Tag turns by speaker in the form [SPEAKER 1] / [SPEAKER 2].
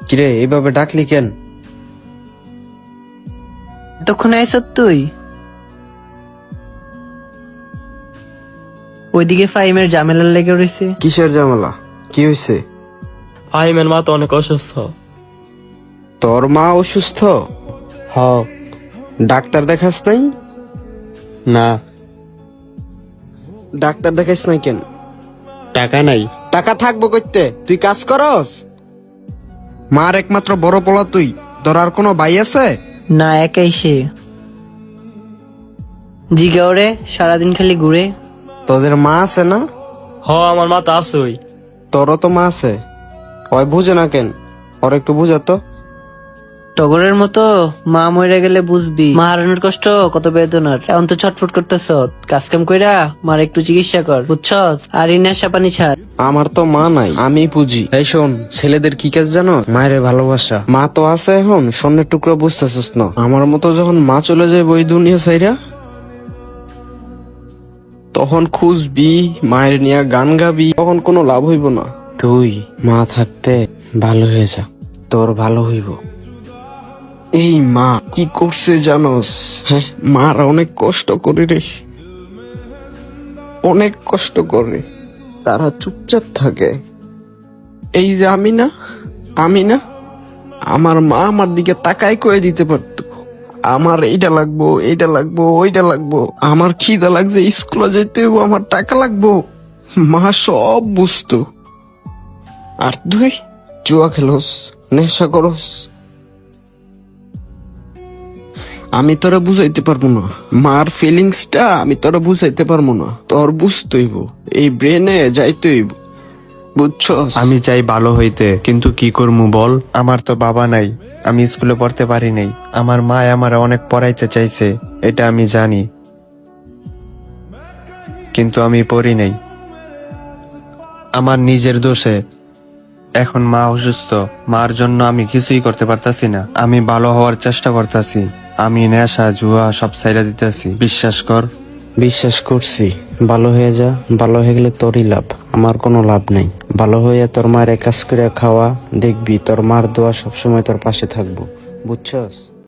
[SPEAKER 1] কিরে এইভাবে ডাকলি কেন?
[SPEAKER 2] এতক্ষণ আইস তুই? ওইদিকে ফাইমের ঝামেলার লেগে রয়েছে।
[SPEAKER 1] কিসের ঝামেলা? কি হয়েছে?
[SPEAKER 3] ফাহিমের মা তো অনেক অসুস্থ।
[SPEAKER 1] তোর মা অসুস্থ? হ। ডাক্তার দেখাস নাই?
[SPEAKER 4] না,
[SPEAKER 1] ডাক্তার দেখাস নাই কেন?
[SPEAKER 4] টাকা নাই।
[SPEAKER 1] টাকা থাকবো কইতে, তুই কাজ করস? মার একমাত্র বড় পোলা তুই, তোর আর কোনো ভাই আছে?
[SPEAKER 2] না, একাই সে। জিগাওরে সারাদিন খালি ঘুরে।
[SPEAKER 1] তোদের মা আছে না?
[SPEAKER 3] আমার মা তো আসুই।
[SPEAKER 1] তোরও তো মা আছে, ওই বুঝে না কেন? ওর একটু বুঝাতো।
[SPEAKER 2] টগরের মতো মা মরে গেলে বুঝবি মা হারানোর কষ্ট কত বেদনার। এখন তো ছটফট করতেছ, কাজ কাম কইরা মার একটু চিকিৎসা কর, বুঝছ? আর এই নেশা পানি ছাড়।
[SPEAKER 1] আমার তো মা নাই, আমি বুঝি। এই শোন, ছেলেদের কি কাজ জানো? মায়ের ভালোবাসা। মা তো আছে এখন, স্বর্ণের টুকরো বুঝতেছিস না? আমার মতো যখন মা চলে যায় ওই দুনিয়া ছাইরা, তখন খুঁজবি, মায়ের নিয়ে গান গাবি, তখন কোনো লাভ হইব না। তুই মা থাকতে ভালো হয়ে যা, তোর ভালো হইব। এই মা কি করছে জানোস? হ্যাঁ, মারা অনেক কষ্ট করে রে, অনেক কষ্ট করে। তারা চুপচাপ থাকে। এই যে আমি না, আমার মা আমার দিকে তাকাই কয়ে দিতে পারতো আমার এইটা লাগবো, এইটা লাগবো, ওইটা লাগবো। আমার খিদা লাগছে, স্কুলে যেতে হইব, আমার টাকা লাগবো। মা সব বুঝতো। আর তুই জুয়া খেলোস, নেশা করস। আমি তোরা বুঝাইতে পারবো না, মার ফিলিংসটা আমি তোরা বুঝাইতে পারবো না। তোর বুঝতে হইব, এই ব্রেনে যাইতে হইব, বুঝছস?
[SPEAKER 4] আমি চাই ভালো হইতে, কিন্তু কি করমু বল? আমার তো বাবা নাই, আমি স্কুলে পড়তে পারি নাই। আমার মা আমার অনেক পড়াইতে চাইছে, এটা আমি জানি, কিন্তু আমি পড়ি নাই। আমার নিজের দোষে। এখন মা অসুস্থ, মার জন্য আমি কিছুই করতে পারতাছি না। আমি ভালো হওয়ার চেষ্টা করতেছি, আমি নেশা জুয়া সব ছাইড়া দিতেছি, বিশ্বাস কর।
[SPEAKER 1] বিশ্বাস করছি। ভালো হয়ে যা, ভালো হয়ে গেলে তোরই লাভ, আমার কোনো লাভ নেই। ভালো হয়ে তোর মায়ের কাজ করে খাওয়া, দেখবি তোর মার দোয়া সবসময় তোর পাশে থাকবো, বুঝছস?